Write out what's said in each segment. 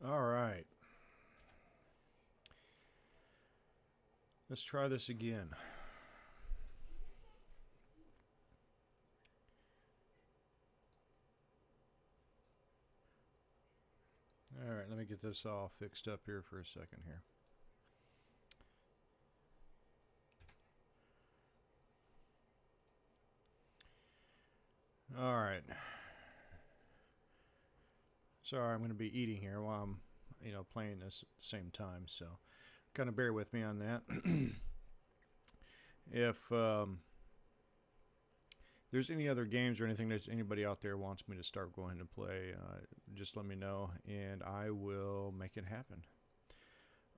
All right. Let's try this again. All right, let me get this all fixed up here for a second here. All right. Sorry, I'm going to be eating here while I'm, playing this at the same time. So, kind of bear with me on that. If there's any other games or anything that anybody out there wants me to start going to play, just let me know and I will make it happen.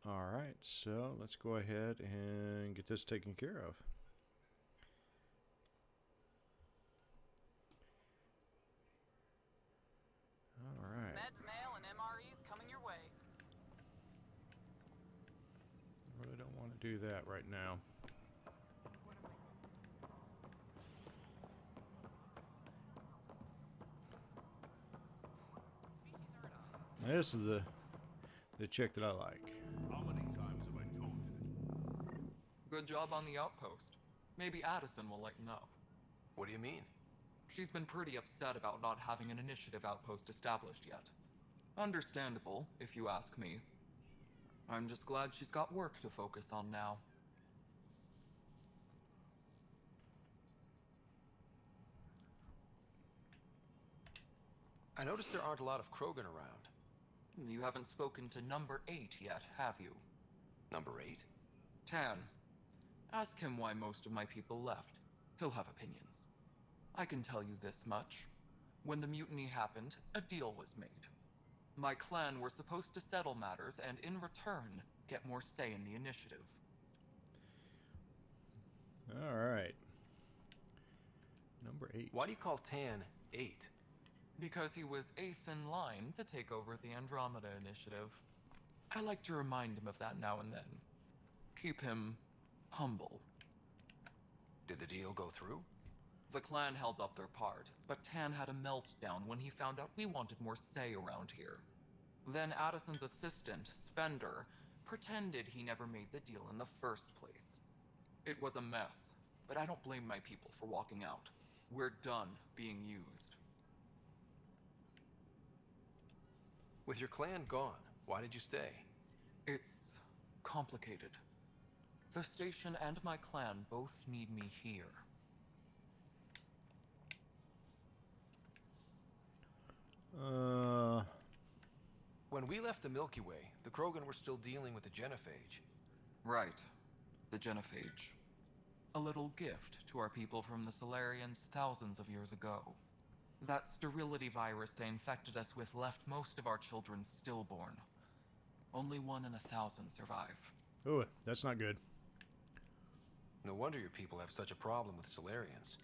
All right, so let's go ahead and get this taken care of. All right. Meds, mail, and MREs coming your way. I really don't want to do that right now. This is the chick that I like. How many times have I told you? Good job on the outpost. Maybe Addison will lighten up. What do you mean? She's been pretty upset about not having an initiative outpost established yet. Understandable, if you ask me. I'm just glad she's got work to focus on now. I noticed there aren't a lot of Krogan around. You haven't spoken to number 8 yet, have you? Number 8? Tan. Ask him why most of my people left. He'll have opinions. I can tell you this much. When the mutiny happened, a deal was made. My clan were supposed to settle matters and in return, get more say in the initiative. All right. Number 8. Why do you call Tan 8? Because he was 8th in line to take over the Andromeda Initiative. I like to remind him of that now and then. Keep him humble. Did the deal go through? The clan held up their part, but Tan had a meltdown when he found out we wanted more say around here. Then Addison's assistant, Spender, pretended he never made the deal in the first place. It was a mess, but I don't blame my people for walking out. We're done being used. With your clan gone, why did you stay? It's complicated. The station and my clan both need me here. When we left the Milky Way, the Krogan were still dealing with the genophage. Right. The genophage. A little gift to our people from the Solarians thousands of years ago. That sterility virus they infected us with left most of our children stillborn. Only 1 in 1,000 survive. Oh, that's not good. No wonder your people have such a problem with Solarians.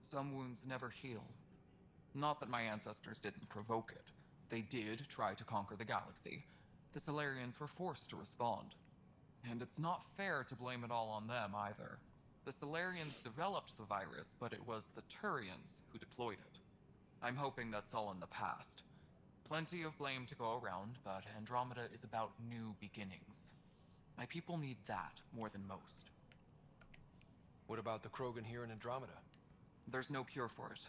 Some wounds never heal. Not that my ancestors didn't provoke it. They did try to conquer the galaxy. The Solarians were forced to respond. And it's not fair to blame it all on them either. The Solarians developed the virus, but it was the Turians who deployed it. I'm hoping that's all in the past. Plenty of blame to go around, but Andromeda is about new beginnings. My people need that more than most. What about the Krogan here in Andromeda? There's no cure for it.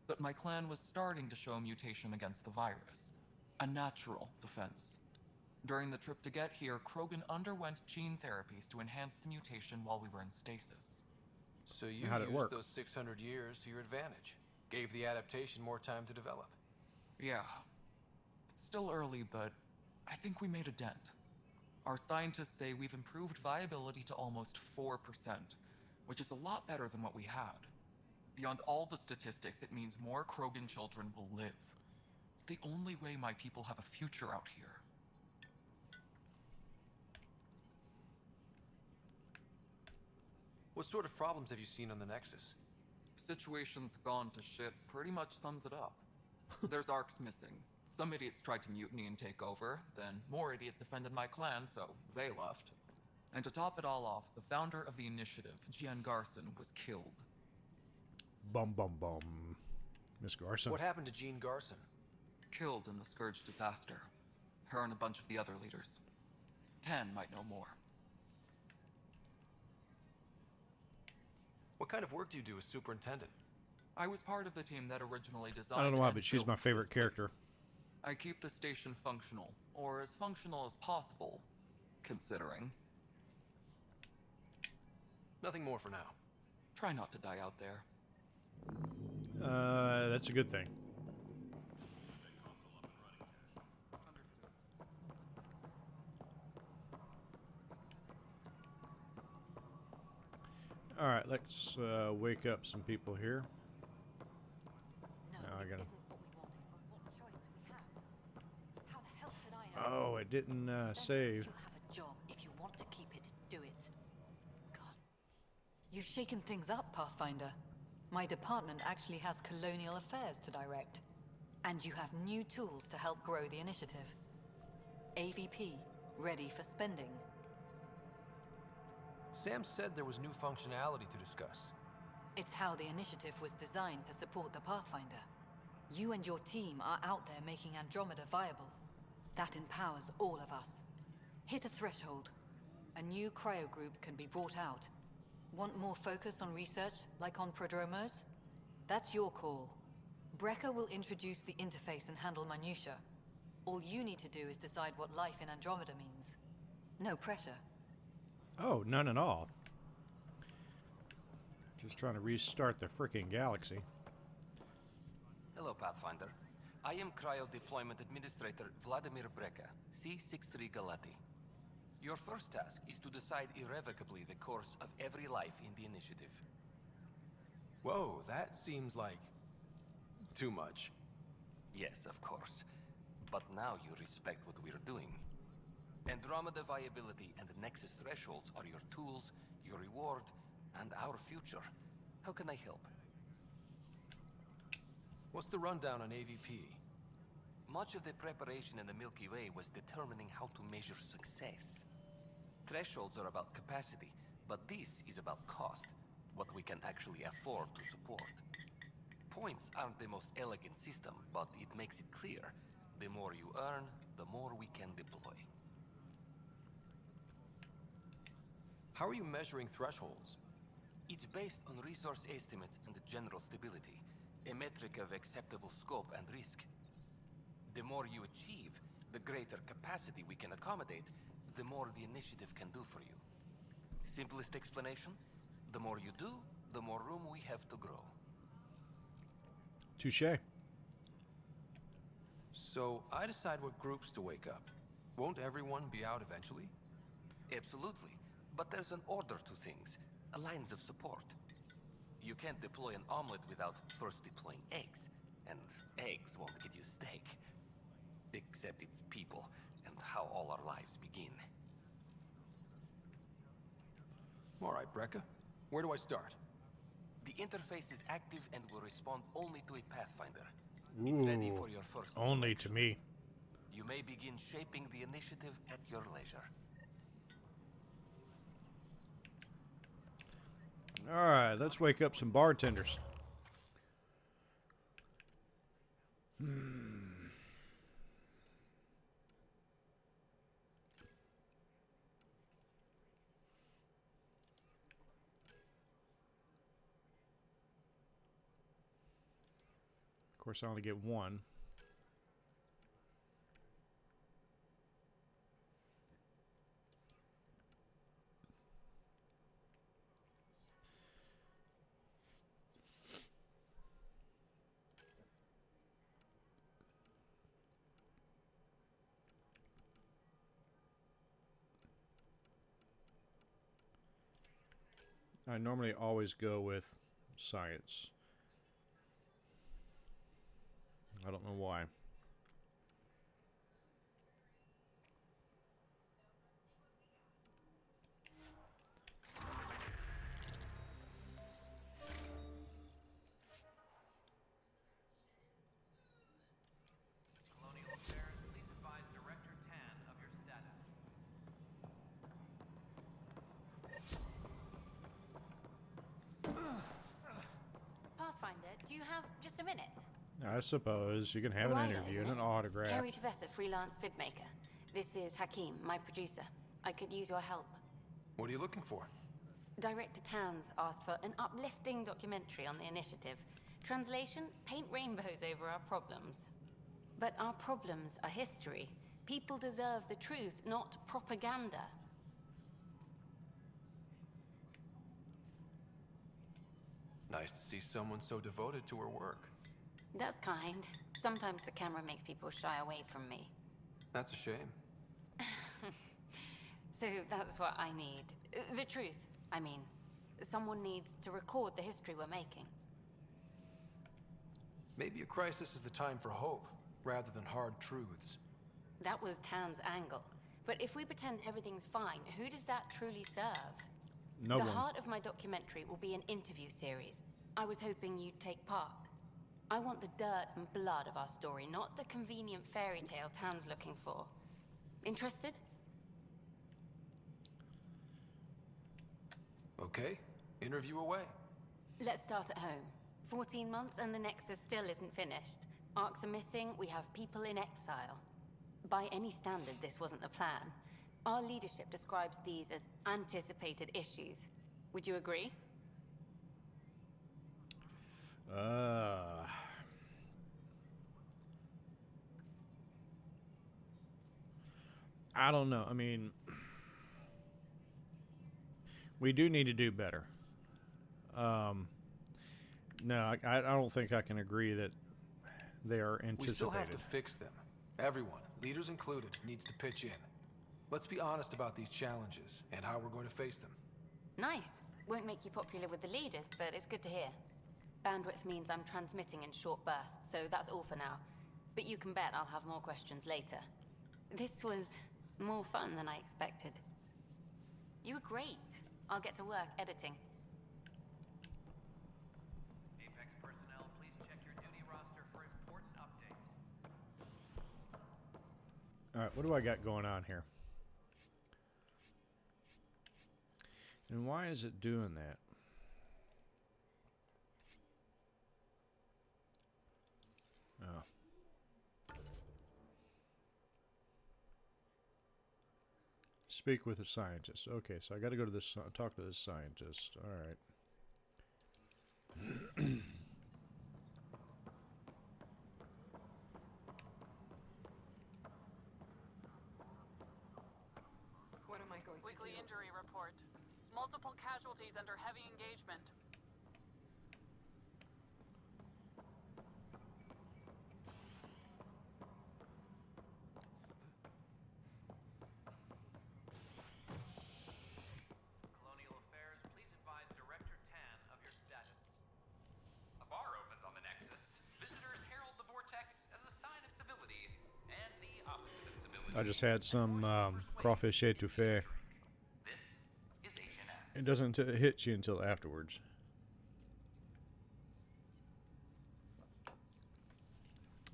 But my clan was starting to show mutation against the virus. A natural defense. During the trip to get here, Krogan underwent gene therapies to enhance the mutation while we were in stasis. So you How'd it used work? those 600 years to your advantage. Gave the adaptation more time to develop. Yeah. It's still early, but I think we made a dent. Our scientists say we've improved viability to almost 4%, which is a lot better than what we had. Beyond all the statistics, it means more Krogan children will live. It's the only way my people have a future out here. What sort of problems have you seen on the Nexus? Situation's gone to shit pretty much sums it up. There's arcs missing. Some idiots tried to mutiny and take over, then more idiots offended my clan, so they left. And to top it all off, the founder of the initiative, Gian Garson, was killed. Bum bum bum. Miss Garson. What happened to Gene Garson? Killed in the Scourge disaster. Her and a bunch of the other leaders. 10 might know more. What kind of work do you do as superintendent? I was part of the team that originally designed. I don't know why, and but she's built my this favorite character. place. I keep the station functional, or as functional as possible, considering. Nothing more for now. Try not to die out there. That's a good thing. All right, let's wake up some people here. No, Now I it gotta- isn't what we wanted, but what choice do we have? How the hell should I know? Oh, it didn't Spend it. save. You have a job. If you want to keep it, do it. God. You've shaken things up, Pathfinder. My department actually has colonial affairs to direct. And you have new tools to help grow the initiative. AVP, ready for spending. Sam said there was new functionality to discuss. It's how the initiative was designed to support the Pathfinder. You and your team are out there making Andromeda viable. That empowers all of us. Hit a threshold. A new cryo group can be brought out. Want more focus on research, like on Prodromos? That's your call. Brecker will introduce the interface and handle minutia. All you need to do is decide what life in Andromeda means. No pressure. Oh, none at all. Just trying to restart the freaking galaxy. Hello, Pathfinder. I am Cryo Deployment Administrator Vladimir Breka, C-63 Galati. Your first task is to decide irrevocably the course of every life in the initiative. Whoa, that seems like too much. Yes, of course. But now you respect what we're doing. Andromeda viability and the Nexus thresholds are your tools, your reward, and our future. How can I help? What's the rundown on AVP? Much of the preparation in the Milky Way was determining how to measure success. Thresholds are about capacity, but this is about cost, what we can actually afford to support. Points aren't the most elegant system, but it makes it clear. The more you earn, the more we can deploy. How are you measuring thresholds? It's based on resource estimates and general stability, a metric of acceptable scope and risk. The more you achieve, the greater capacity we can accommodate, the more the initiative can do for you. Simplest explanation, the more you do, the more room we have to grow. Touche. So I decide what groups to wake up. Won't everyone be out eventually? Absolutely, but there's an order to things, a lines of support. You can't deploy an omelet without first deploying eggs, and eggs won't get you steak. Except it's people, and how all our lives begin. All right, Breka. Where do I start? The interface is active and will respond only to a Pathfinder. It's ready for your first Only to selection. me. You may begin shaping the initiative at your leisure. All right, let's wake up some bartenders. Of course, I only get one. I normally always go with science. I don't know why. Colonial Affairs, please advise Director Tan of your status. Pathfinder, do you have just a minute? I suppose you can have Who an are you, interview isn't and an it? autograph. Kerry Tavessa, freelance vidmaker. This is Hakim, my producer. I could use your help. What are you looking for? Director Tans asked for an uplifting documentary on the initiative. Translation, paint rainbows over our problems. But our problems are history. People deserve the truth, not propaganda. Nice to see someone so devoted to her work. That's kind. Sometimes the camera makes people shy away from me. That's a shame. So that's what I need. The truth, I mean. Someone needs to record the history we're making. Maybe a crisis is the time for hope, rather than hard truths. That was Tan's angle. But if we pretend everything's fine, who does that truly serve? No The one. heart of my documentary will be an interview series. I was hoping you'd take part. I want the dirt and blood of our story, not the convenient fairy tale Tan's looking for. Interested? Okay, interview away. Let's start at home. 14 months and the Nexus still isn't finished. Arcs are missing, we have people in exile. By any standard, this wasn't the plan. Our leadership describes these as anticipated issues. Would you agree? I don't know. I mean, we do need to do better. No, I don't think I can agree that they are anticipated. We still have to fix them. Everyone, leaders included, needs to pitch in. Let's be honest about these challenges and how we're going to face them. Nice. Won't make you popular with the leaders, but it's good to hear. Bandwidth means I'm transmitting in short bursts, so that's all for now. But you can bet I'll have more questions later. This was more fun than I expected. You were great. I'll get to work editing. Apex personnel, please check your duty roster for important updates. All right, what do I got going on here? And why is it doing that? Oh. Speak with a scientist. Okay, so I got to go to this, talk to this scientist. All right. What am I going to Weekly do? injury report. Multiple casualties under heavy engagement. Colonial Affairs, please advise Director Tan of your status. A bar opens on the Nexus. Visitors herald the vortex as a sign of civility, and the opposite of civility. I just had some crawfish étouffée. This is HNS. It doesn't hit you until afterwards.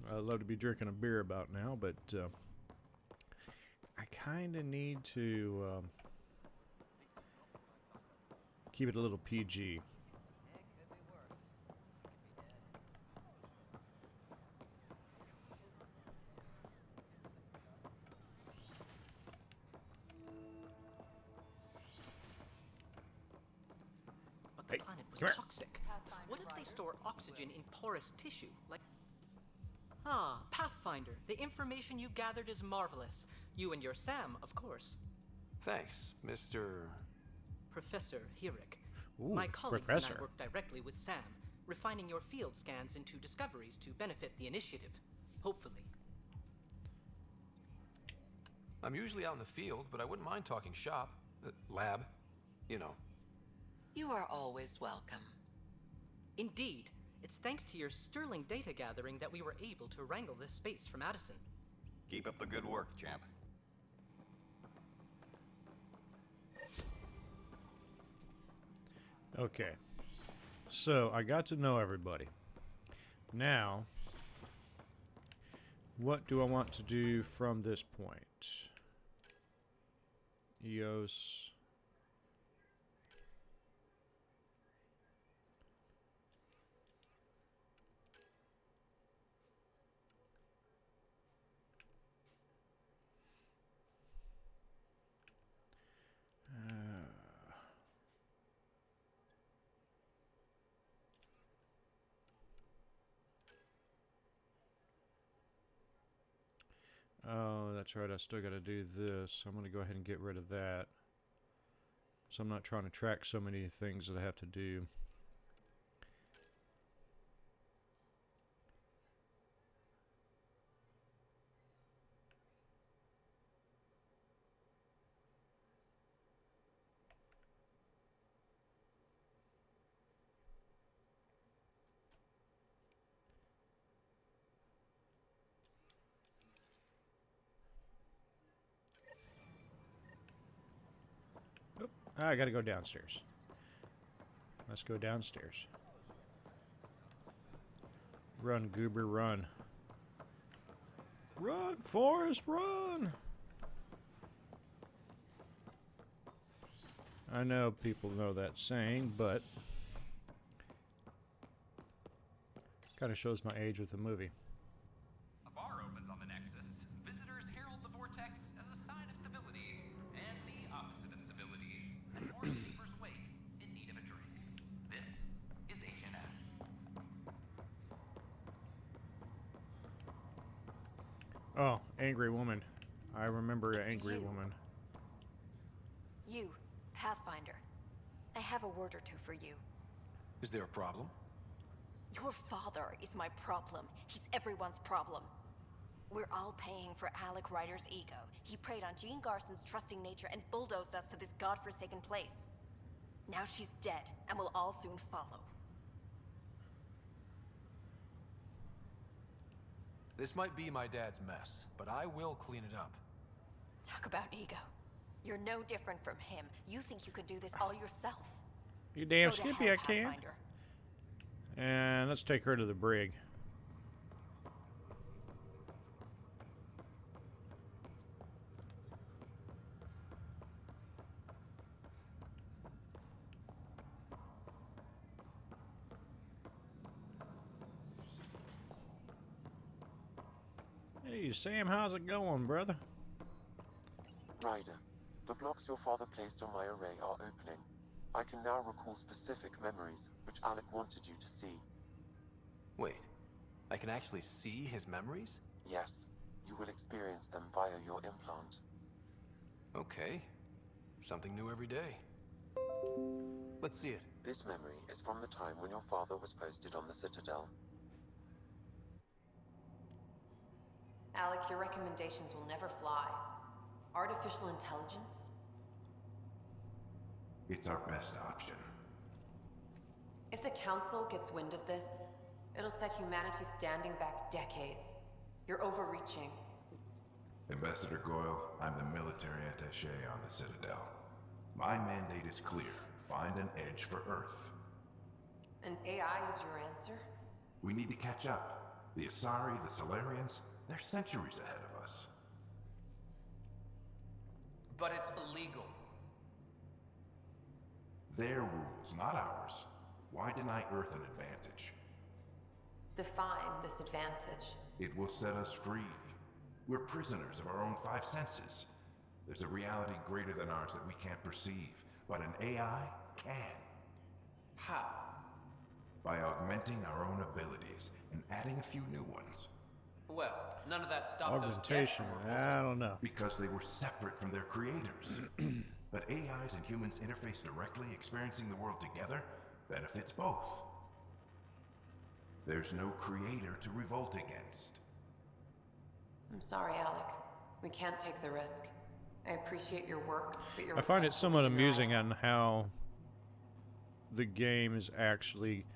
I'd love to be drinking a beer about now, but I kind of need to keep it a little PG. But the Hey, planet was come here. toxic. Pathfinder What if they Ryder. store oxygen in porous tissue, like... Ah, Pathfinder. The information you gathered is marvelous. You and your Sam, of course. Thanks, Mr. Professor Hirik. Ooh, My colleagues Professor. and I work directly with Sam, refining your field scans into discoveries to benefit the initiative. Hopefully. I'm usually out in the field, but I wouldn't mind talking shop. Lab. You know. You are always welcome. Indeed. It's thanks to your sterling data gathering that we were able to wrangle this space from Addison. Keep up the good work, champ. Okay. So, I got to know everybody. Now, what do I want to do from this point? EOS. Oh, that's right. I still got to do this. I'm going to go ahead and get rid of that. So I'm not trying to track so many things that I have to do. I gotta go downstairs. Let's go downstairs. Run, Goober, run. Run, Forrest, run! I know people know that saying, but kind of shows my age with the movie. A bar opens on the Nexus. Visitors herald the vortex as a sign of civility, and the opposite of civility. As more sleepers wake in need of a drink. This is HNS. Oh, angry woman. I remember an angry woman. You, Pathfinder. I have a word or two for you. Is there a problem? Your father is my problem. He's everyone's problem. We're all paying for Alec Ryder's ego. He preyed on Jean Garson's trusting nature and bulldozed us to this godforsaken place. Now she's dead, and we'll all soon follow. This might be my dad's mess, but I will clean it up. Talk about ego. You're no different from him. You think you could do this all yourself. You damn Go to Skippy, hell, I can. Pathfinder. And let's take her to the brig. Hey, Sam, how's it going, brother? Ryder, the blocks your father placed on my array are opening. I can now recall specific memories, which Alec wanted you to see. Wait, I can actually see his memories? Yes, you will experience them via your implant. Okay. Something new every day. Let's see it. This memory is from the time when your father was posted on the Citadel. Alec, your recommendations will never fly. Artificial intelligence? It's our best option. If the Council gets wind of this, it'll set humanity standing back decades. You're overreaching. Ambassador Goyle, I'm the military attaché on the Citadel. My mandate is clear. Find an edge for Earth. And AI is your answer? We need to catch up. The Asari, the Solarians, they're centuries ahead of us. But it's illegal. Their rules, not ours. Why deny Earth an advantage? Define this advantage. It will set us free. We're prisoners of our own five senses. There's a reality greater than ours that we can't perceive, but an AI can. How? By augmenting our own abilities and adding a few new ones. Well, none of that stopped Augmentation, those jets I don't know. Because they were separate from their creators. But AIs and humans interface directly, experiencing the world together benefits both. There's no creator to revolt against. I'm sorry, Alec. We can't take the risk. I appreciate your work, but your I find it request will somewhat be denied. amusing on how the game is actually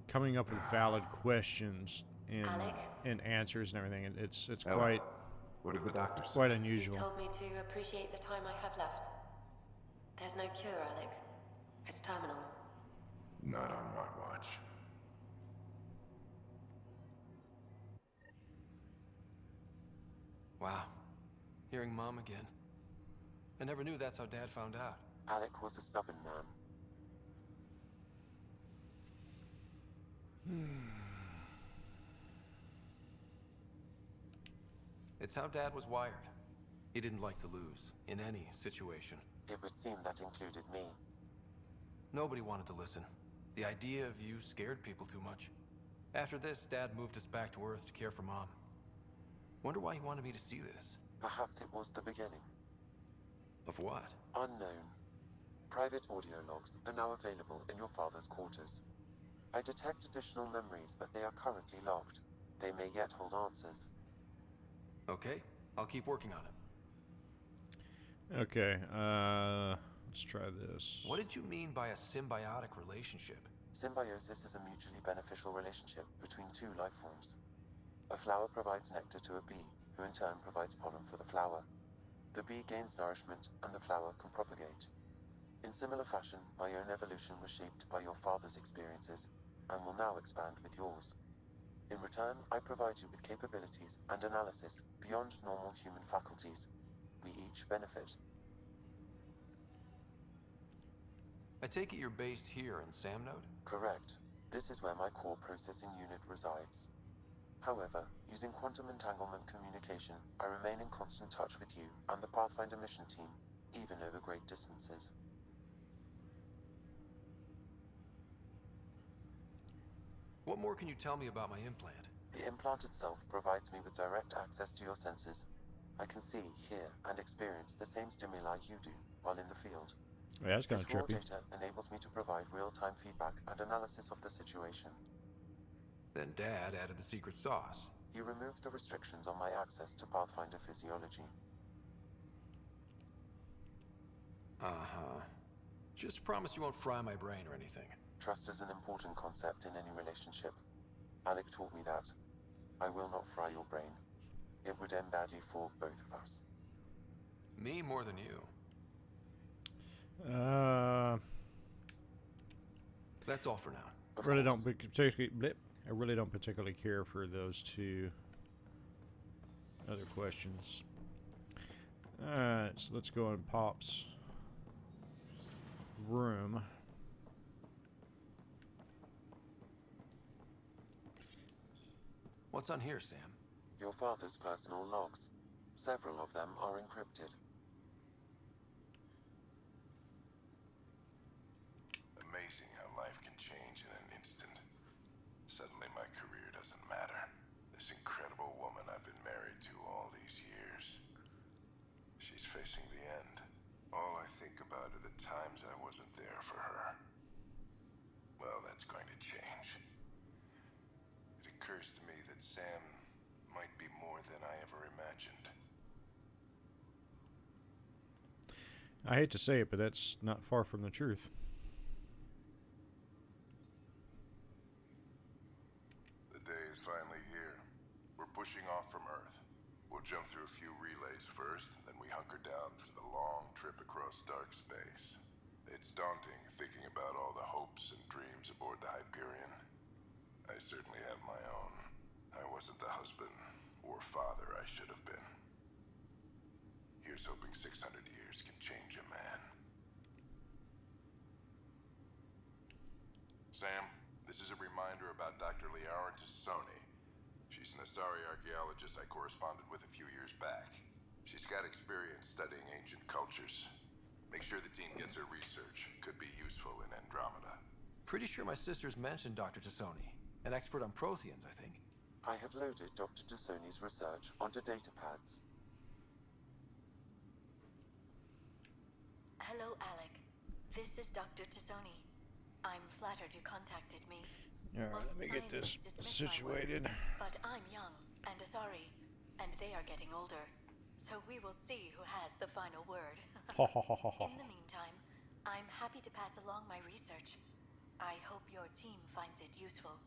coming up with valid questions and answers and everything. And it's Ella, quite what did the doctor say? quite unusual. He told me to appreciate the time I have left. There's no cure, Alec. It's terminal. Not on my watch. Wow. Hearing Mom again. I never knew that's how Dad found out. Alec was a stubborn man. It's how Dad was wired. He didn't like to lose, in any situation. It would seem that included me. Nobody wanted to listen. The idea of you scared people too much. After this, Dad moved us back to Earth to care for Mom. Wonder why he wanted me to see this. Perhaps it was the beginning. Of what? Unknown. Private audio logs are now available in your father's quarters. I detect additional memories, but they are currently logged. They may yet hold answers. Okay, I'll keep working on it. Okay, let's try this. What did you mean by a symbiotic relationship? Symbiosis is a mutually beneficial relationship between two life forms. A flower provides nectar to a bee, who in turn provides pollen for the flower. The bee gains nourishment, and the flower can propagate. In similar fashion, my own evolution was shaped by your father's experiences, and will now expand with yours. In return, I provide you with capabilities and analysis beyond normal human faculties. We each benefit. I take it you're based here in Samnode? Correct. This is where my core processing unit resides. However, using quantum entanglement communication, I remain in constant touch with you and the Pathfinder mission team, even over great distances. What more can you tell me about my implant? The implant itself provides me with direct access to your senses. I can see, hear, and experience the same stimuli you do while in the field. Yeah, that's kind of This raw trippy. data enables me to provide real-time feedback and analysis of the situation. Then Dad added the secret sauce. You removed the restrictions on my access to Pathfinder physiology. Uh-huh. Just promise you won't fry my brain or anything. Trust is an important concept in any relationship. Alec taught me that. I will not fry your brain. It would end badly for both of us. Me more than you. That's all for now. Of Really course. don't particularly. I really don't particularly care for those two other questions. All right, so let's go in Pop's room. What's on here, Sam? Your father's personal logs. Several of them are encrypted. Amazing how life can change in an instant. Suddenly my career doesn't matter. This incredible woman I've been married to all these years. She's facing the end. All I think about are the times I wasn't there for her. Well, that's going to change. It occurs to me that Sam might be more than I ever imagined. I hate to say it, but that's not far from the truth. The day is finally here. We're pushing off from Earth. We'll jump through a few relays first, then we hunker down for the long trip across dark space. It's daunting thinking about all the hopes and dreams aboard the Hyperion. I certainly have my own. I wasn't the husband or father I should have been. Here's hoping 600 years can change a man. Sam, this is a reminder about Dr. Liara Tassoni. She's an Asari archaeologist I corresponded with a few years back. She's got experience studying ancient cultures. Make sure the team gets her research. Could be useful in Andromeda. Pretty sure my sisters mentioned Dr. Tassoni. An expert on Protheans, I think. I have loaded Dr. Tassoni's research onto datapads. Hello, Alec. This is Dr. Tassoni. I'm flattered you contacted me. All right, let me get this situated. But I'm young and Asari, and they are getting older. So we will see who has the final word. In the meantime, I'm happy to pass along my research. I hope your team finds it useful.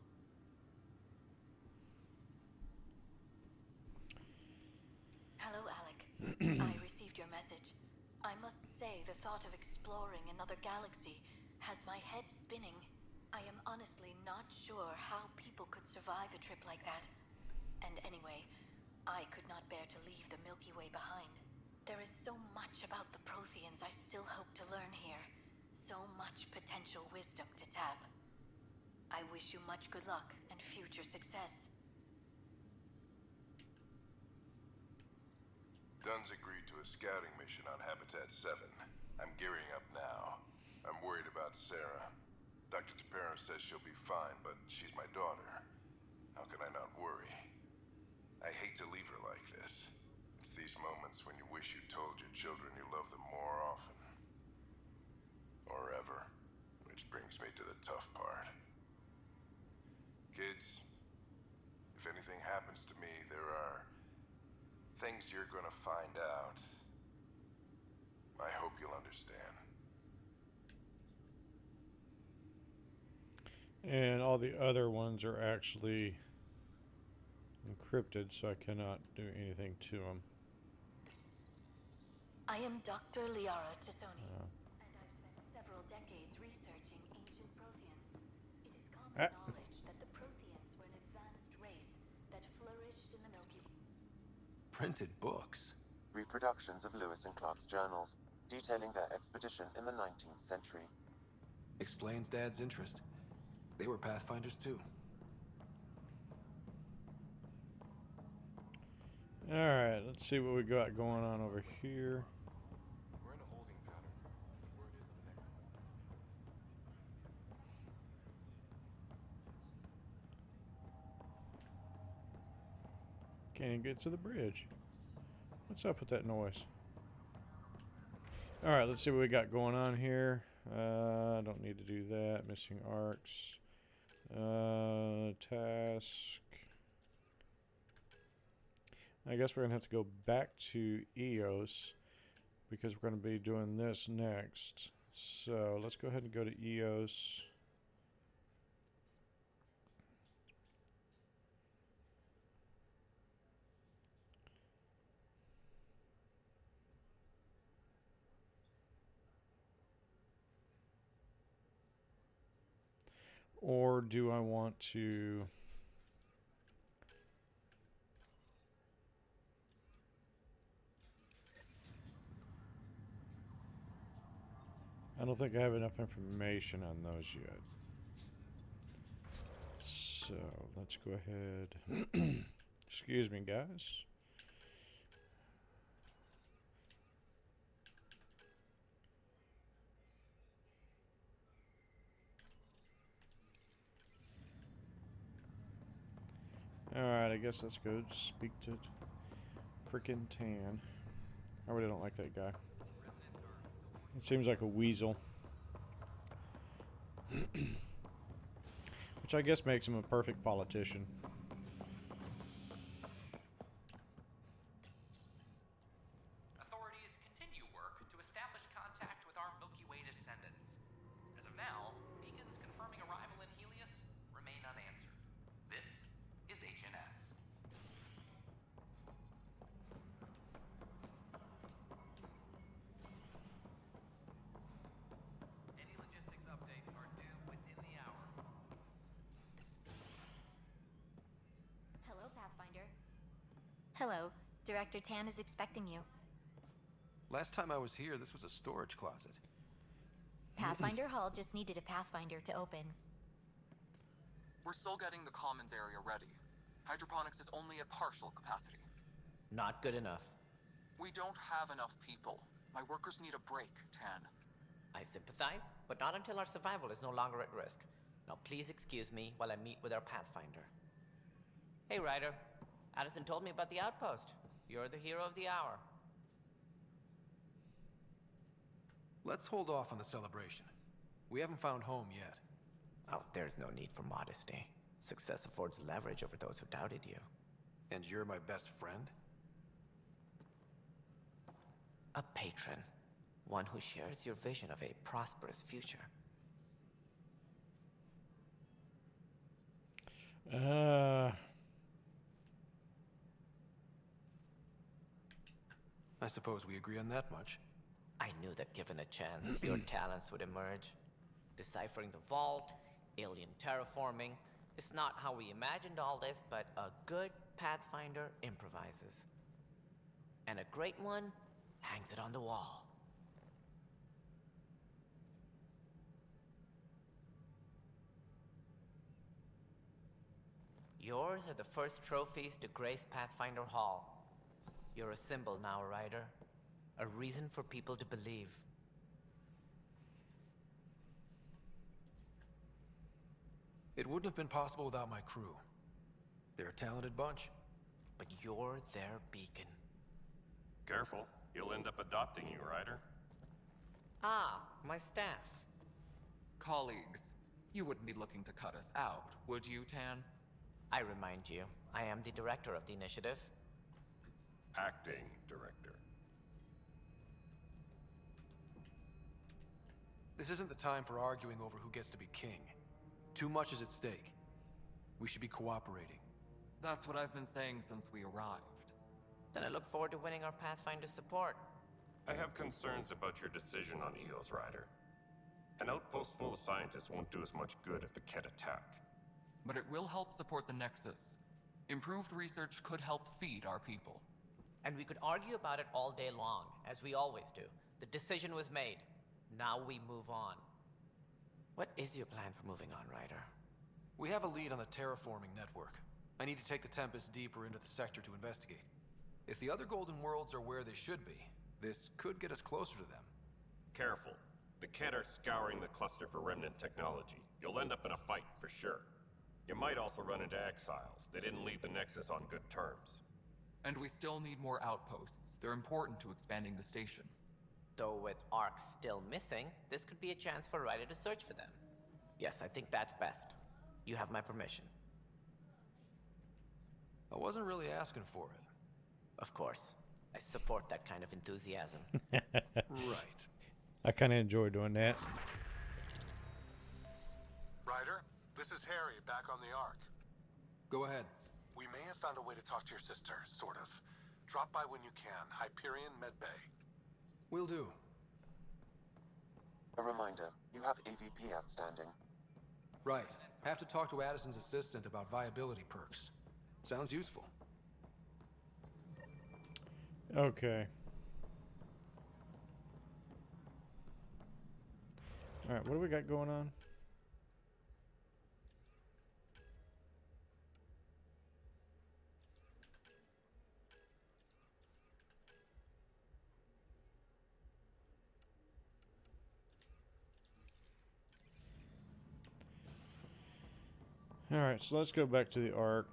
Hello, Alec. I received your message. I must say the thought of exploring another galaxy has my head spinning. I am honestly not sure how people could survive a trip like that. And anyway, I could not bear to leave the Milky Way behind. There is so much about the Protheans I still hope to learn here. So much potential wisdom to tap. I wish you much good luck and future success. Dunn's agreed to a scouting mission on Habitat 7. I'm gearing up now. I'm worried about Sarah. Dr. Tapero says she'll be fine, but she's my daughter. How can I not worry? I hate to leave her like this. It's these moments when you wish you told your children you love them more often. Or ever. Which brings me to the tough part. Kids, if anything happens to me, there are things you're gonna find out. I hope you'll understand. And all the other ones are actually encrypted, so I cannot do anything to them. I am Dr. Liara Tassoni, and I've spent several decades researching ancient Protheans. It is common knowledge that the Protheans were an advanced race that flourished in the Milky Way. Printed books? Reproductions of Lewis and Clark's journals, detailing their expedition in the 19th century. Explains Dad's interest. They were Pathfinders too. Alright, let's see what we got going on over here. We're in a holding pattern. Where it is on the Nexus. Can't even get to the bridge. What's up with that noise? Alright, let's see what we got going on here. Don't need to do that. Missing arcs. Task. I guess we're going to have to go back to EOS because we're going to be doing this next. So let's go ahead and go to EOS. Or do I want to... I don't think I have enough information on those yet. So let's go ahead. Excuse me, guys. Alright, I guess let's go speak to frickin' Tan. I really don't like that guy. It seems like a weasel. Which I guess makes him a perfect politician. Authorities continue work to establish contact with our Milky Way descendants. As of now, beacons confirming arrival in Helios remain unanswered. This is HNS. Any logistics updates are due within the hour. Hello, Pathfinder. Hello. Director Tan is expecting you. Last time I was here, this was a storage closet. Pathfinder Hall just needed a Pathfinder to open. We're still getting the commons area ready. Hydroponics is only at partial capacity. Not good enough. We don't have enough people. My workers need a break, Tan. I sympathize, but not until our survival is no longer at risk. Now please excuse me while I meet with our Pathfinder. Hey, Ryder. Addison told me about the outpost. You're the hero of the hour. Let's hold off on the celebration. We haven't found home yet. Oh, there's no need for modesty. Success affords leverage over those who doubted you. And you're my best friend? A patron. One who shares your vision of a prosperous future. I suppose we agree on that much. I knew that given a chance, your talents would emerge. Deciphering the vault, alien terraforming. It's not how we imagined all this, but a good Pathfinder improvises. And a great one hangs it on the wall. Yours are the first trophies to grace Pathfinder Hall. You're a symbol now, Ryder. A reason for people to believe. It wouldn't have been possible without my crew. They're a talented bunch. but you're their beacon. Careful, you'll end up adopting you, Ryder. Ah, my staff. Colleagues, you wouldn't be looking to cut us out, would you, Tan? I remind you, I am the director of the initiative. Acting director. This isn't the time for arguing over who gets to be king. Too much is at stake. We should be cooperating. That's what I've been saying since we arrived. Then I look forward to winning our Pathfinder support. I have concerns about your decision on Eos, Ryder. An outpost full of scientists won't do as much good if the Kett attack. But it will help support the Nexus. Improved research could help feed our people. And we could argue about it all day long, as we always do. The decision was made. Now we move on. What is your plan for moving on, Ryder? We have a lead on the terraforming network. I need to take the Tempest deeper into the sector to investigate. If the other Golden Worlds are where they should be, this could get us closer to them. Careful. The Kett are scouring the cluster for remnant technology. You'll end up in a fight for sure. You might also run into exiles. They didn't leave the Nexus on good terms. And we still need more outposts. They're important to expanding the station. Though with Ark still missing, this could be a chance for Ryder to search for them. Yes, I think that's best. You have my permission. I wasn't really asking for it. Of course. I support that kind of enthusiasm. Right. I kind of enjoy doing that. Ryder, this is Harry, back on the Ark. Go ahead. We may have found a way to talk to your sister, sort of. Drop by when you can. Hyperion Medbay. Will do. A reminder, you have AVP outstanding. Right. Have to talk to Addison's assistant about viability perks. Sounds useful. Okay. Alright, what do we got going on? Alright, so let's go back to the Ark.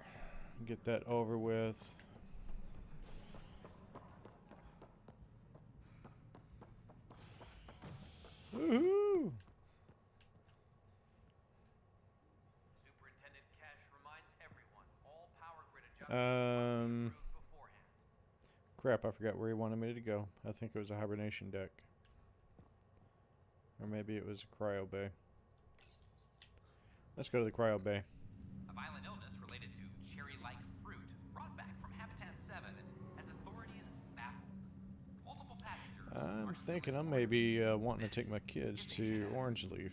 Get that over with. Woohoo! Superintendent Kesh reminds everyone all power grid adjustments beforehand. Crap, I forgot where he wanted me to go. I think it was a hibernation deck. Or maybe it was a cryo bay. Let's go to the cryo bay. A violent illness related to cherry-like fruit brought back from Habitat 7 has authorities baffled. Multiple passengers I'm thinking I may be wanting to take my kids to Orange Leaf.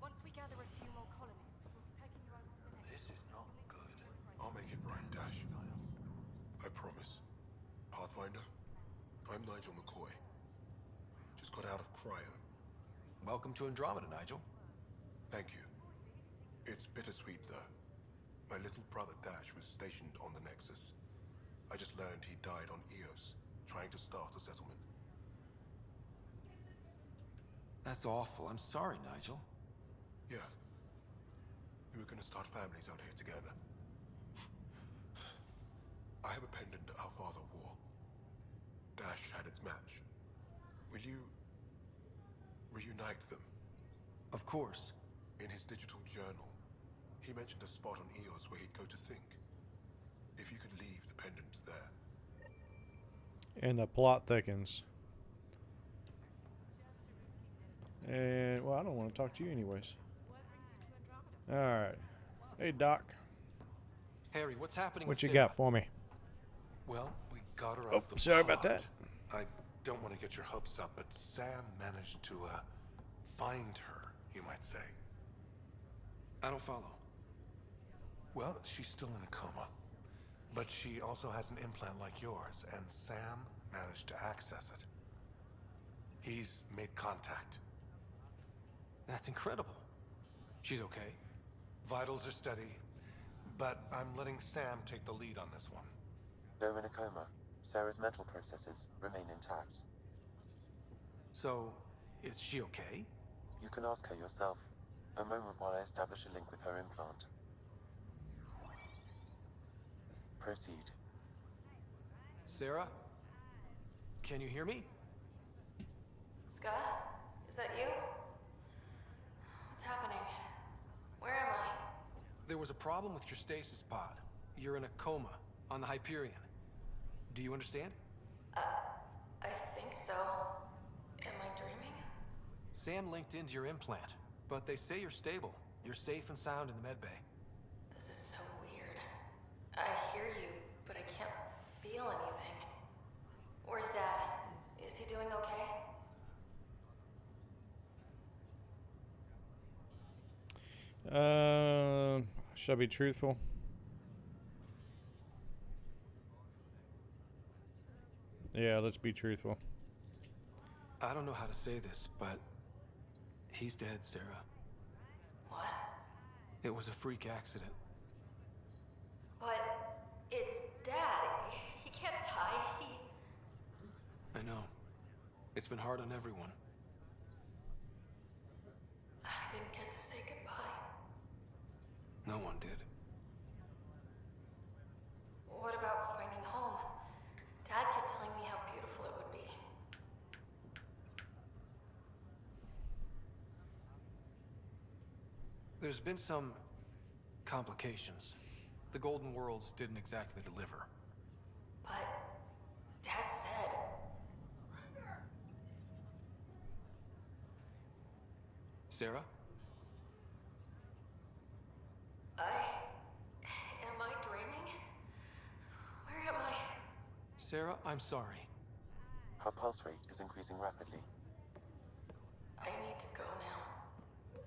Once we gather a few more colonists, we'll be taking you over to the next. This is not good. I'll make it right, Dash. I promise. Pathfinder, I'm Nigel McCoy. Just got out of cryo. Welcome to Andromeda, Nigel. Thank you. It's bittersweet, though. My little brother Dash was stationed on the Nexus. I just learned he died on Eos, trying to start a settlement. That's awful. I'm sorry, Nigel. Yeah. We were gonna start families out here together. I have a pendant our father wore. Dash had its match. Will you reunite them? Of course. In his digital journal, he mentioned a spot on Eos where he'd go to think. If you could leave the pendant there. And the plot thickens. And, well, I don't want to talk to you anyways. Alright. Hey, Doc. Harry, what's happening What with you Sarah? got for me? Well, we got her out Oh, of the sorry about pod. that. I don't want to get your hopes up, but Sam managed to, find her, you might say. I don't follow. Well, she's still in a coma. But she also has an implant like yours, and Sam managed to access it. He's made contact. That's incredible. She's okay. Vitals are steady, but I'm letting Sam take the lead on this one. Though in a coma, Sarah's mental processes remain intact. So, is she okay? You can ask her yourself. A moment while I establish a link with her implant. Proceed. Sarah? Can you hear me? Scott? Is that you? What's happening? Where am I? There was a problem with your stasis pod. You're in a coma on the Hyperion. Do you understand? I think so. Am I dreaming? Sam linked into your implant, but they say you're stable. You're safe and sound in the medbay. This is so weird. I hear you, but I can't feel anything. Where's Dad? Is he doing okay? Should I be truthful? Yeah, let's be truthful. I don't know how to say this, but he's dead, Sarah. What? It was a freak accident. But it's Dad. He can't die. I know. It's been hard on everyone. I didn't get to say goodbye. No one did. What about finding home? Dad kept telling me how beautiful it would be. There's been some complications. The Golden Worlds didn't exactly deliver. But Dad said... Sarah? Am I dreaming? Where am I? Sarah, I'm sorry. Her pulse rate is increasing rapidly. I need to go now.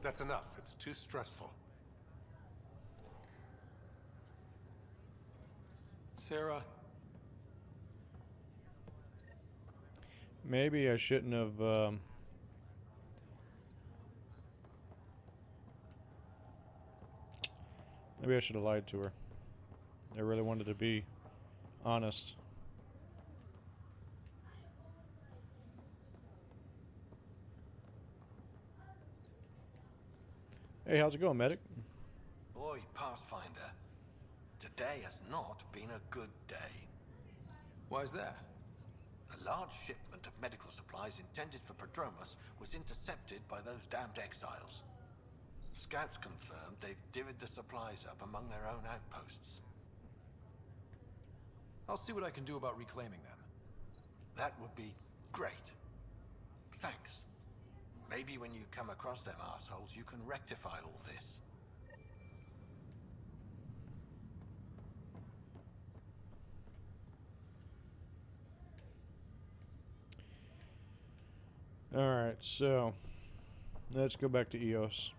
That's enough. It's too stressful. Sarah. Maybe I shouldn't have. Maybe I should have lied to her. I really wanted to be honest. Hey, how's it going, medic? Boy, Pathfinder, today has not been a good day. Why is that? A large shipment of medical supplies intended for Prodromus was intercepted by those damned exiles. Scouts confirmed they've divvied the supplies up among their own outposts. I'll see what I can do about reclaiming them. That would be great. Thanks. Maybe when you come across them assholes, you can rectify all this. Alright, so let's go back to EOS.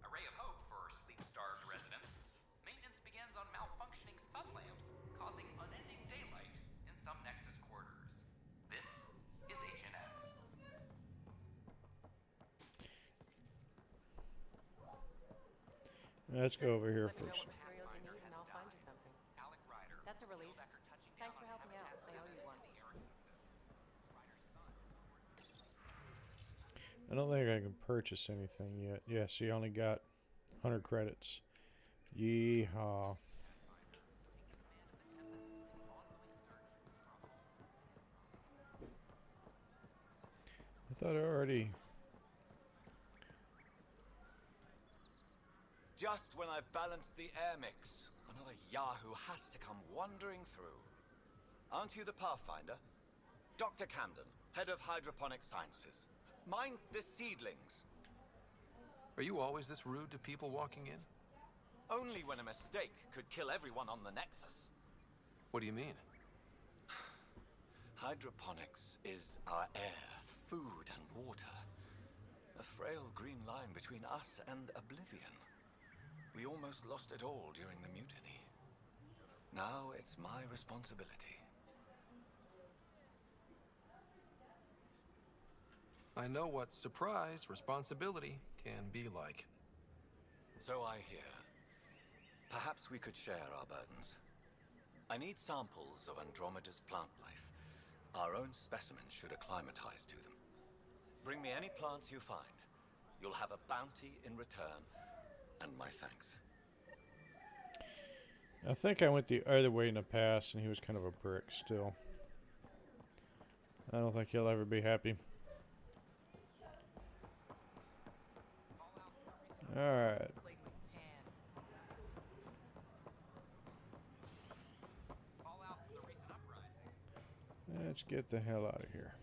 A ray of hope for sleep-starved residents. Maintenance begins on malfunctioning sun lamps, causing unending daylight in some Nexus quarters. This is HNS. Let's go over here Let me know first. what materials you need and I'll find you something. That's a relief. Thanks for helping out. I owe you one. I don't think I can purchase anything yet. Yeah, she only got 100 credits. Yeehaw. I thought I already... Just when I've balanced the air mix, another Yahoo has to come wandering through. Aren't you the Pathfinder? Dr. Camden, head of hydroponic sciences. Mind the seedlings. Are you always this rude to people walking in? Only when a mistake could kill everyone on the Nexus. What do you mean? Hydroponics is our air, food, and water. A frail green line between us and oblivion. We almost lost it all during the mutiny. Now it's my responsibility. I know what surprise responsibility can be like. So I hear. Perhaps we could share our burdens. I need samples of Andromeda's plant life. Our own specimens should acclimatize to them. Bring me any plants you find. You'll have a bounty in return, and my thanks. I think I went the other way in the past, and he was kind of a prick still. I don't think he'll ever be happy. Alright. Let's get the hell out of here.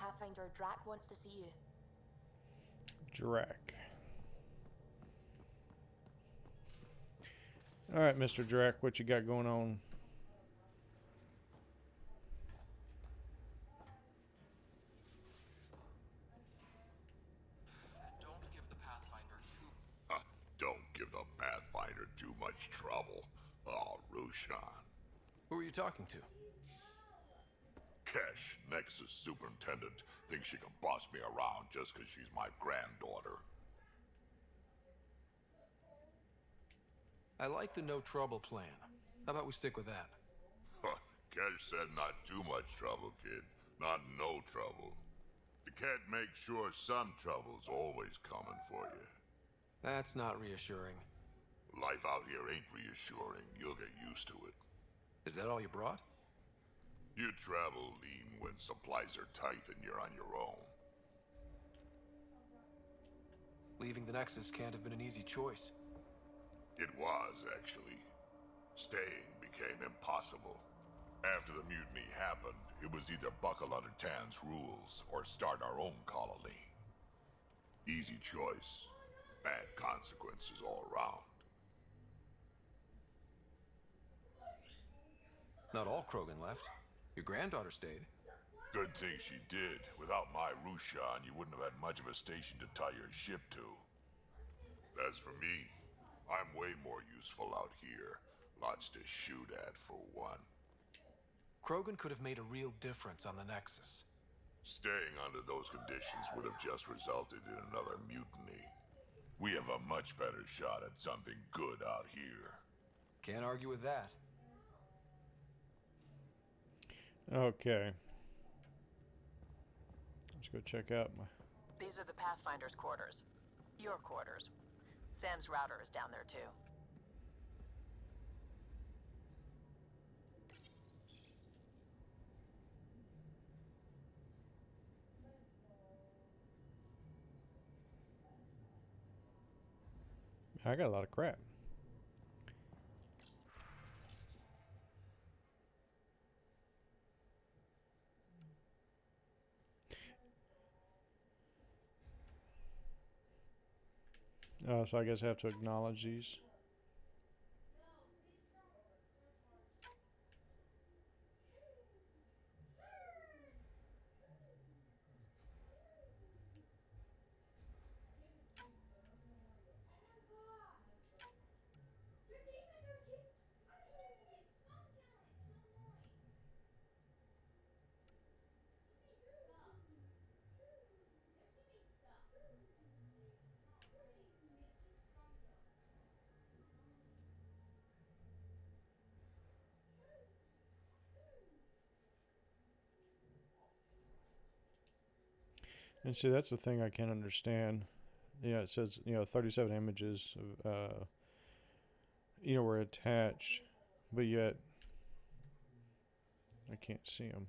Pathfinder Drac wants to see you. Drac. Alright, Mr. Drac, what you got going on? Don't give the Pathfinder too much trouble. Oh, Roshan. Who are you talking to? Kesh, Nexus Superintendent, thinks she can boss me around just because she's my granddaughter. I like the no trouble plan. How about we stick with that? Kesh said not too much trouble, kid. Not no trouble. You can't make sure some trouble's always coming for you. That's not reassuring. Life out here ain't reassuring. You'll get used to it. Is that all you brought? You travel lean when supplies are tight and you're on your own. Leaving the Nexus can't have been an easy choice. It was, actually. Staying became impossible. After the mutiny happened, it was either buckle under Tan's rules or start our own colony. Easy choice. Bad consequences all around. Not all Krogan left. Your granddaughter stayed. Good thing she did. Without my Roshan, you wouldn't have had much of a station to tie your ship to. As for me, I'm way more useful out here. Lots to shoot at, for one. Krogan could have made a real difference on the Nexus. Staying under those conditions would have just resulted in another mutiny. We have a much better shot at something good out here. Can't argue with that. Okay. Let's go check out my... These are the Pathfinder's quarters. Your quarters. Sam's router is down there too. I got a lot of crap. So I guess I have to acknowledge these. And see, that's the thing I can't understand. Yeah, it says, 37 images of, were attached, but yet I can't see them.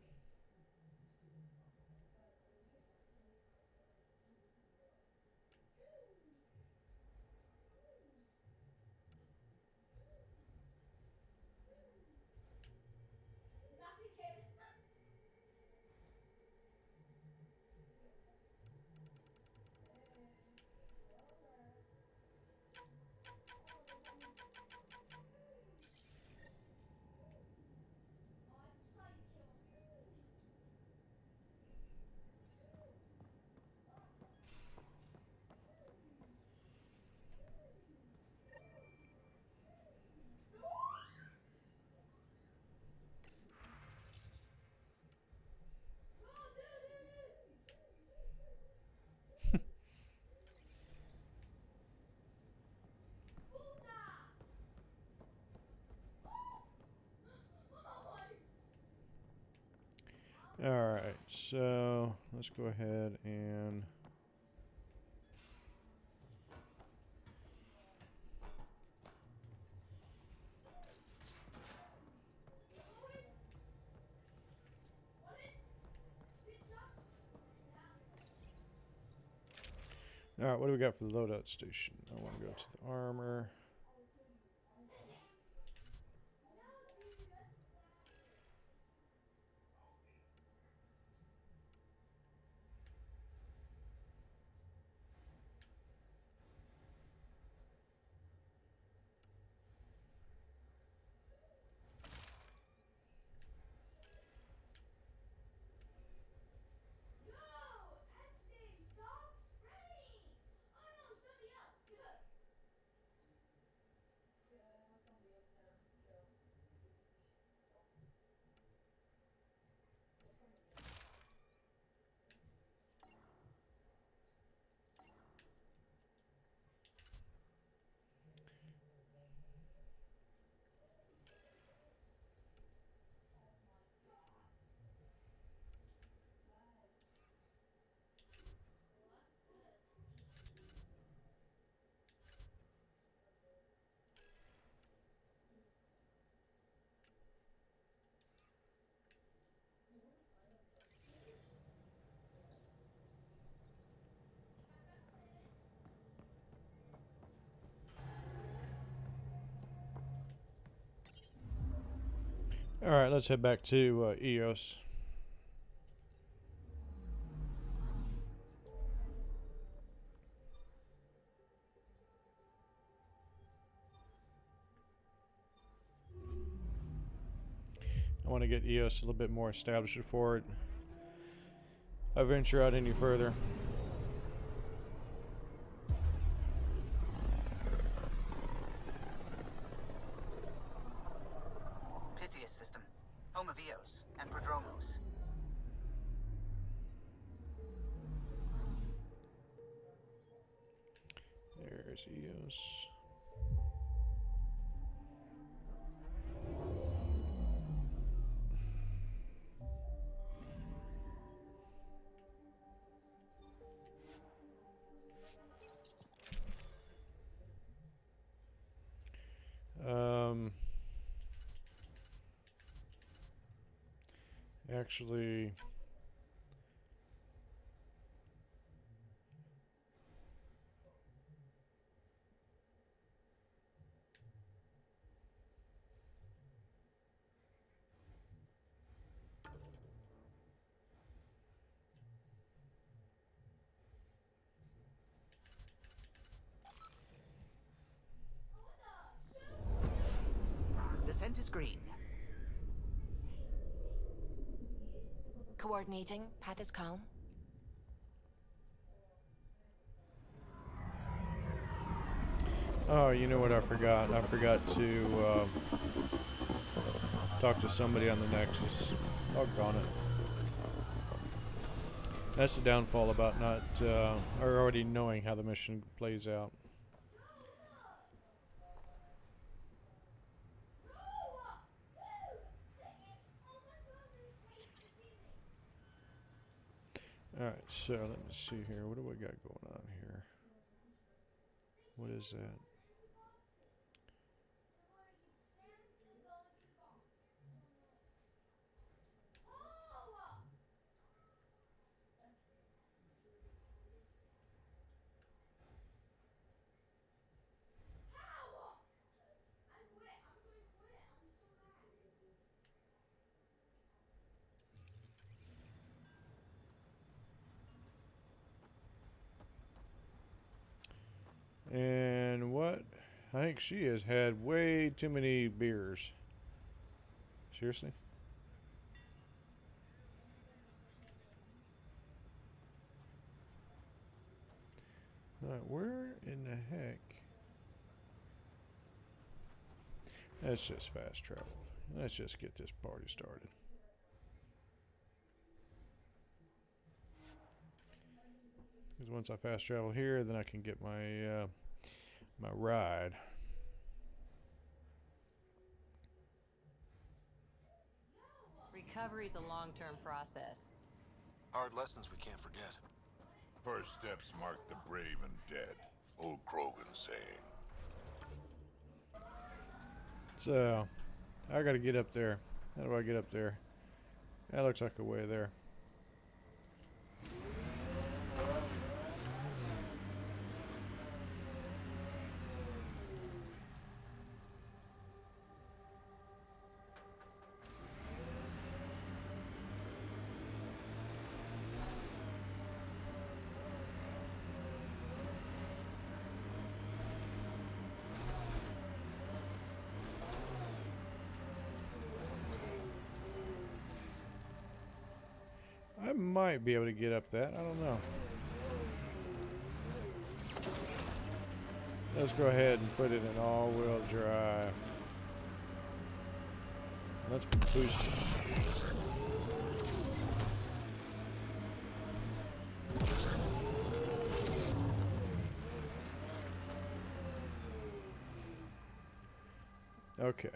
Alright, so let's go ahead and alright, what do we got for the loadout station? I want to go to the armor. Alright, let's head back to EOS. I want to get EOS a little bit more established before I venture out any further. Pythias system, home of Eos and Prodromos. There's EOS. Actually, Descent is green. Coordinating. Path is calm. oh, you know what I forgot? I forgot to talk to somebody on the Nexus. Doggone it. That's the downfall about not, or already knowing how the mission plays out. Alright, so let me see here. What do we got going on here? What is that? And what? I think she has had way too many beers. Seriously? Alright, where in the heck? Let's just fast travel. Let's just get this party started. Because once I fast travel here, then I can get my my ride. Recovery's a long-term process. Hard lessons we can't forget. First steps mark the brave and dead. Old Krogan saying. So, I gotta get up there. How do I get up there? That looks like a way there. I might be able to get up that. I don't know. Let's go ahead and put it in all-wheel drive. Let's boost it. Okay.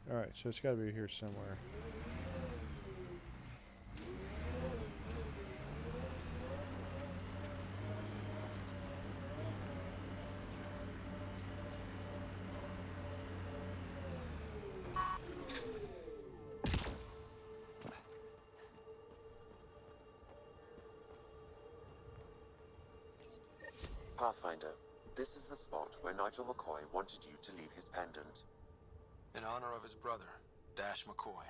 Alright, so it's got to be here somewhere. Pathfinder, this is the spot where Nigel McCoy wanted you to leave his pendant. In honor of his brother, Dash McCoy.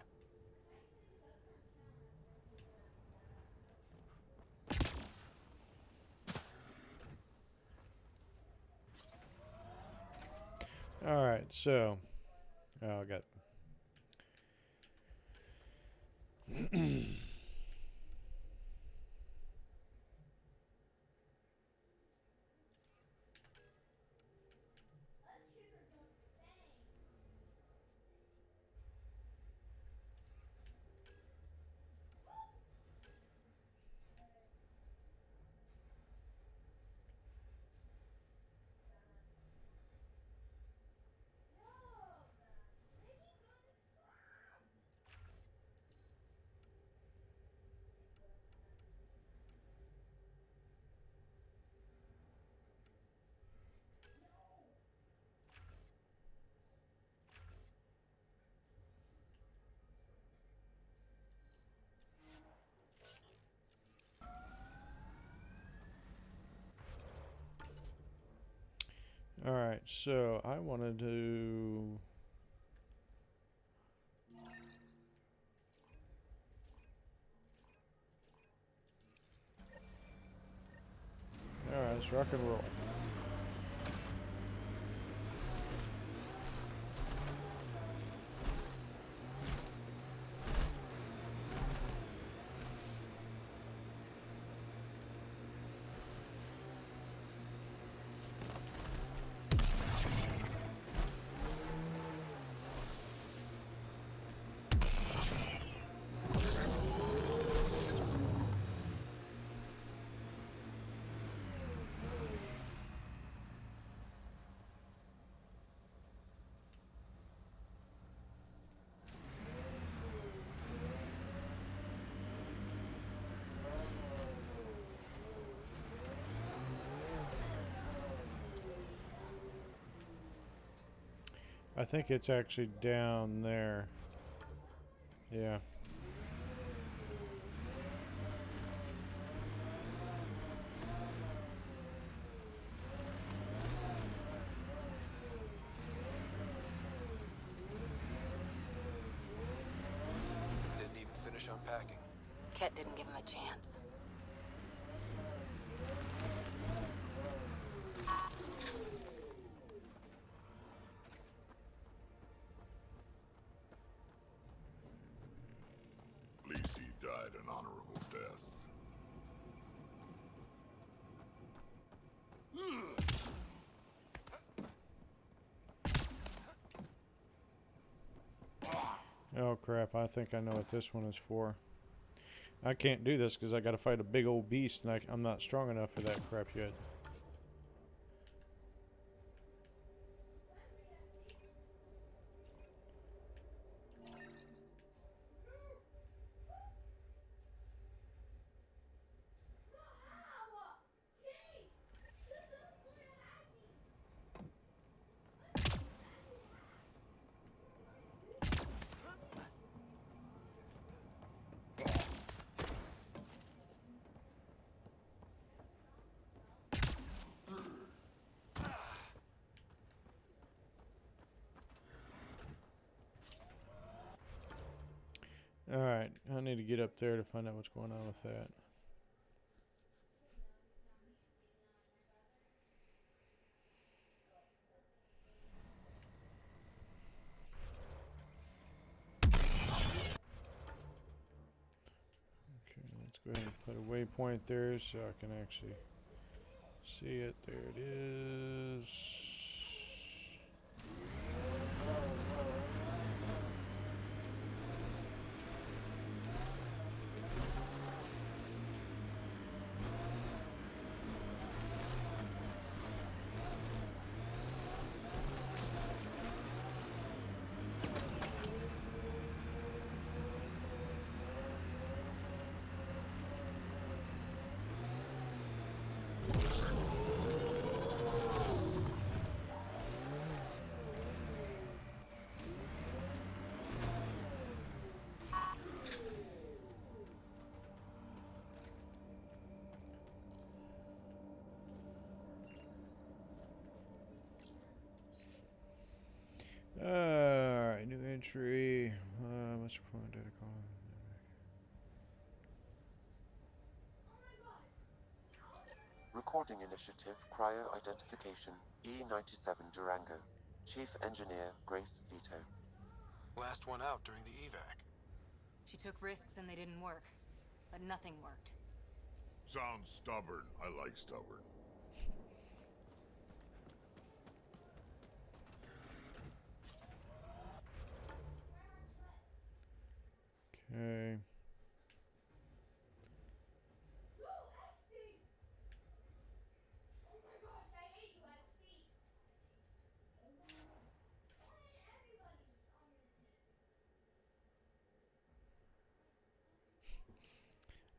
Alright, so... Oh, I got... Alright, so I wanted to... Alright, let's rock and roll. I think it's actually down there. Yeah. Didn't even finish unpacking. Ket didn't give him a chance. At least he died an honorable death. Oh crap, I think I know what this one is for. I can't do this because I got to fight a big old beast, and I'm not strong enough for that crap yet. Alright, I need to get up there to find out what's going on with that. Okay, let's go ahead and put a waypoint there so I can actually see it. There it is. Alright, new entry. What's your point data call? Recording Initiative Cryo Identification E97 Durango. Chief Engineer Grace Leto. Last one out during the evac. She took risks and they didn't work. But nothing worked. Sounds stubborn. I like stubborn. Okay.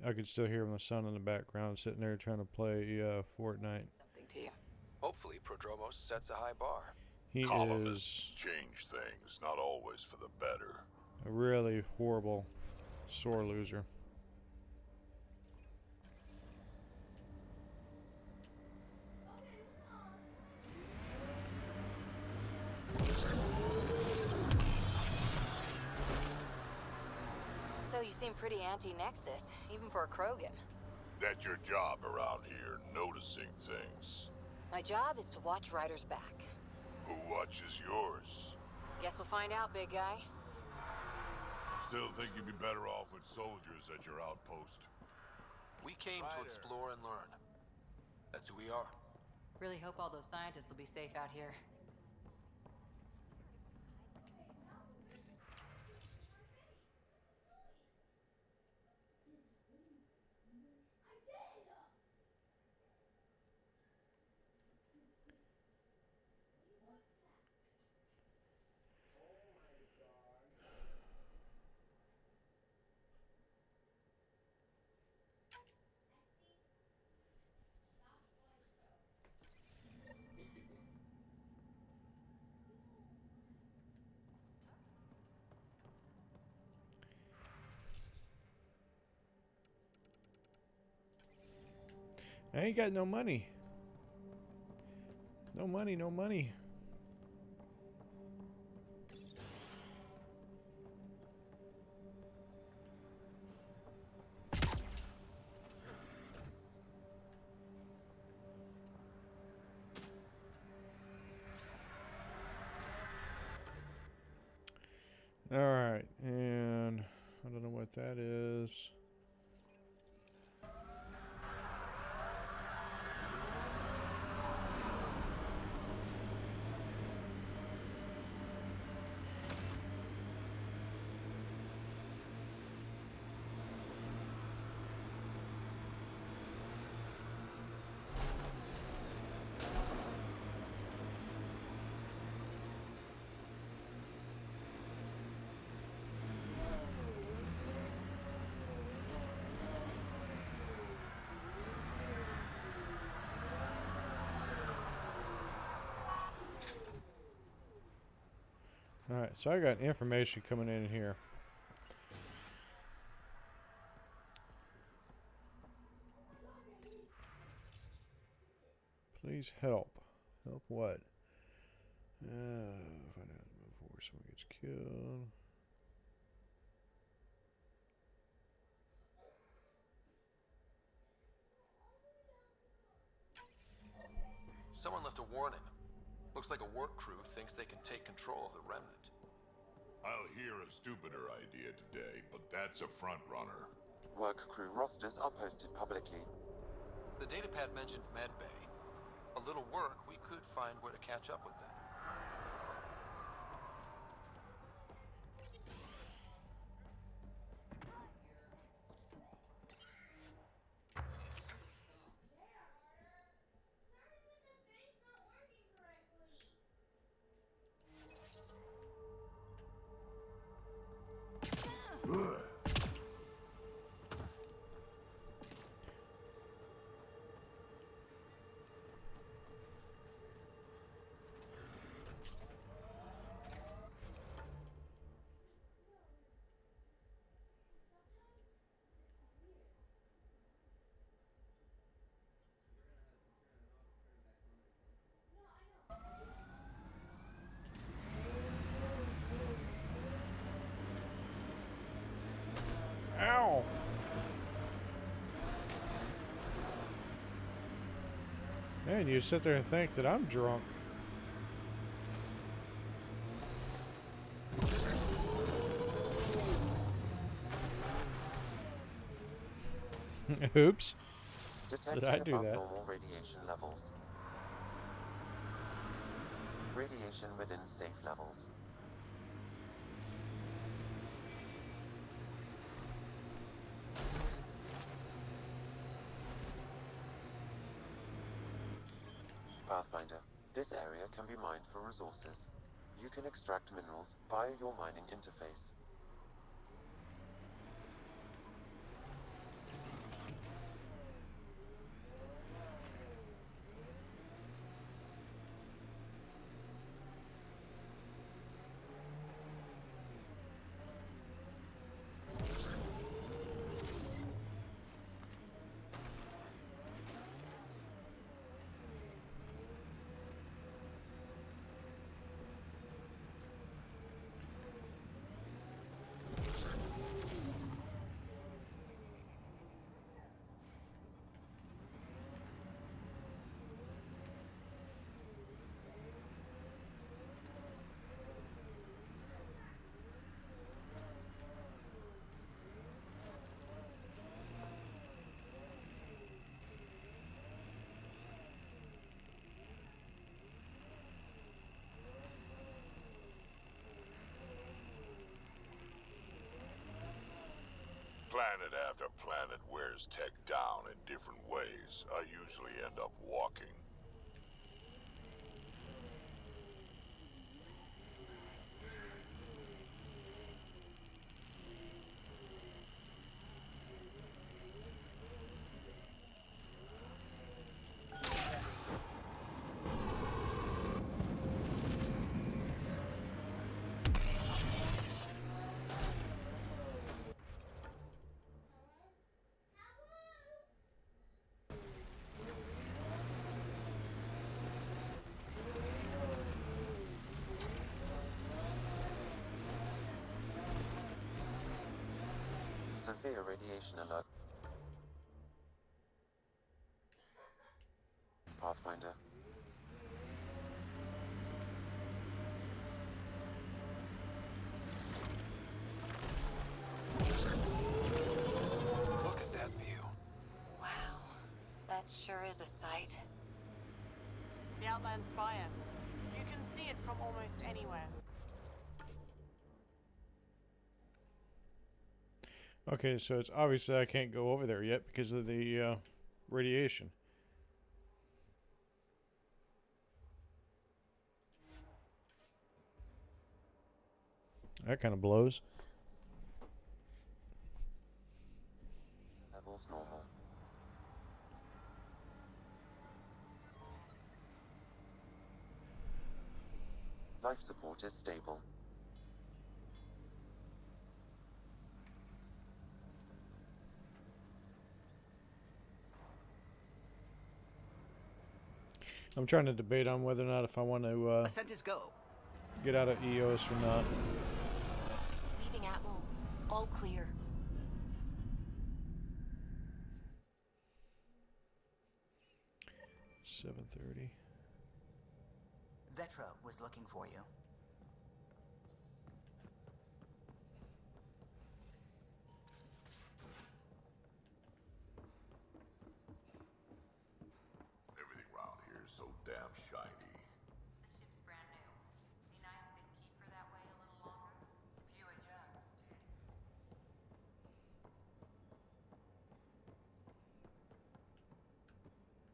I could still hear my son in the background sitting there trying to play Fortnite. Something to you. Hopefully, Prodromos sets a high bar. He Colonists is change things, not always for the better. a really horrible sore loser. So you seem pretty anti-Nexus, even for a Krogan. That's your job around here, noticing things. My job is to watch Ryder's back. Who watches yours? Guess we'll find out, big guy. Still think you'd be better off with soldiers at your outpost. We came to explore and learn. That's who we are. Really hope all those scientists will be safe out here. I ain't got no money. No money, no money. All right, and I don't know what that is. Alright, so I got information coming in here. Please help. Help what? Find out before someone gets killed. Someone left a warning. Looks like a work crew thinks they can take control of the Remnant. I'll hear a stupider idea today, but that's a front runner. Work crew rosters are posted publicly. The datapad mentioned medbay. A little work, we could find where to catch up with them. Ow! Man, you sit there and think that I'm drunk. Oops. Detecting Did I do that? abnormal radiation levels. Radiation within safe levels. Pathfinder, this area can be mined for resources. You can extract minerals via your mining interface. Planet after planet wears tech down in different ways. I usually end up walking. Severe radiation alert. Pathfinder. Look at that view. Wow. That sure is a sight. The Outland Spire. You can see it from almost anywhere. Okay, so it's obvious that I can't go over there yet because of the radiation. That kind of blows. Levels normal. Life support is stable. I'm trying to debate on whether or not if I want to Ascent is go. get out of EOS or not. Leaving Atmo. All clear. $7:30. Vetra was looking for you. Everything around here is so damn shiny. The ship's brand new. Be nice to keep her that way a little longer. Fewer germs,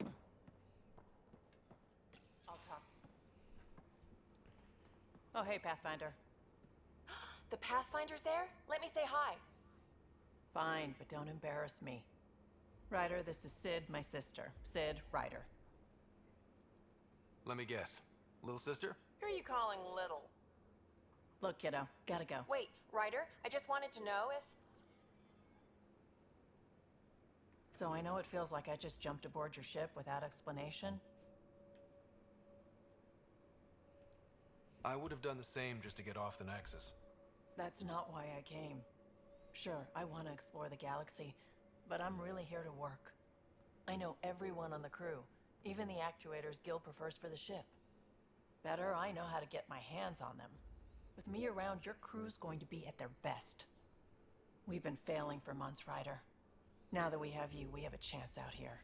too. I'll talk. Oh, hey, Pathfinder. The Pathfinder's there? Let me say hi. Fine, but don't embarrass me. Ryder, this is Sid, my sister. Sid, Ryder. Let me guess. Little sister? Who are you calling little? Look, kiddo, gotta go. Wait, Ryder, I just wanted to know if... So I know it feels like I just jumped aboard your ship without explanation. I would have done the same just to get off the Nexus. That's not why I came. Sure, I want to explore the galaxy, but I'm really here to work. I know everyone on the crew, even the actuators Gil prefers for the ship. Better, I know how to get my hands on them. With me around, your crew's going to be at their best. We've been failing for months, Ryder. Now that we have you, we have a chance out here.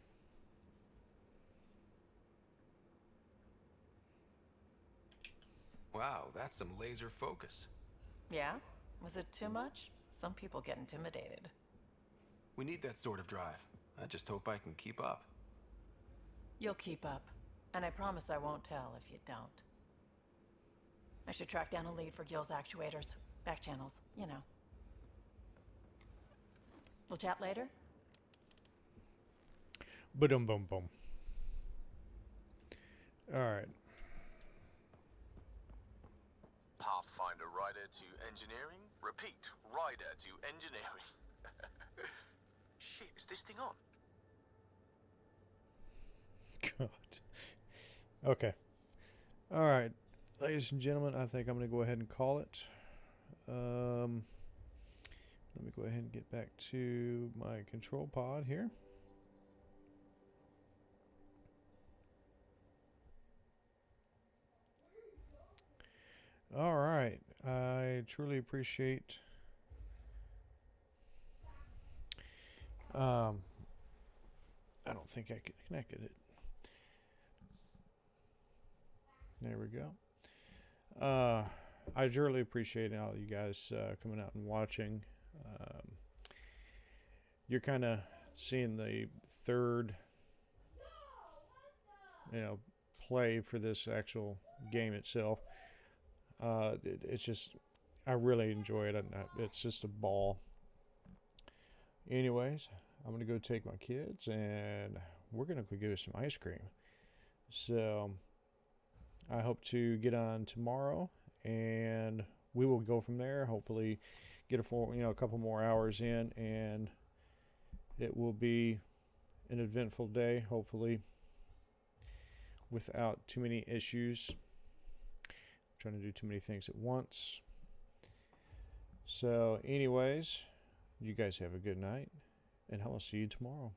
Wow, that's some laser focus. Yeah? Was it too much? Some people get intimidated. We need that sort of drive. I just hope I can keep up. You'll keep up. And I promise I won't tell if you don't. I should track down a lead for Gil's actuators. Back channels, you know. We'll chat later? Boom, boom, boom. All right. Pathfinder Rider to engineering. Repeat, Rider to engineering. Shit, is this thing on? God. Okay. All right. Ladies and gentlemen, I think I'm going to go ahead and call it. Let me go ahead and get back to my control pod here. All right. I truly appreciate I don't think I connected it. There we go. I truly appreciate all you guys coming out and watching. You're kind of seeing the third, play for this actual game itself. It's just, I really enjoy it. It's just a ball. Anyways, I'm going to go take my kids and we're going to go get us some ice cream. So I hope to get on tomorrow and we will go from there. Hopefully get a couple more hours in and it will be an eventful day, hopefully without too many issues. I'm trying to do too many things at once. So anyways, you guys have a good night and I will see you tomorrow.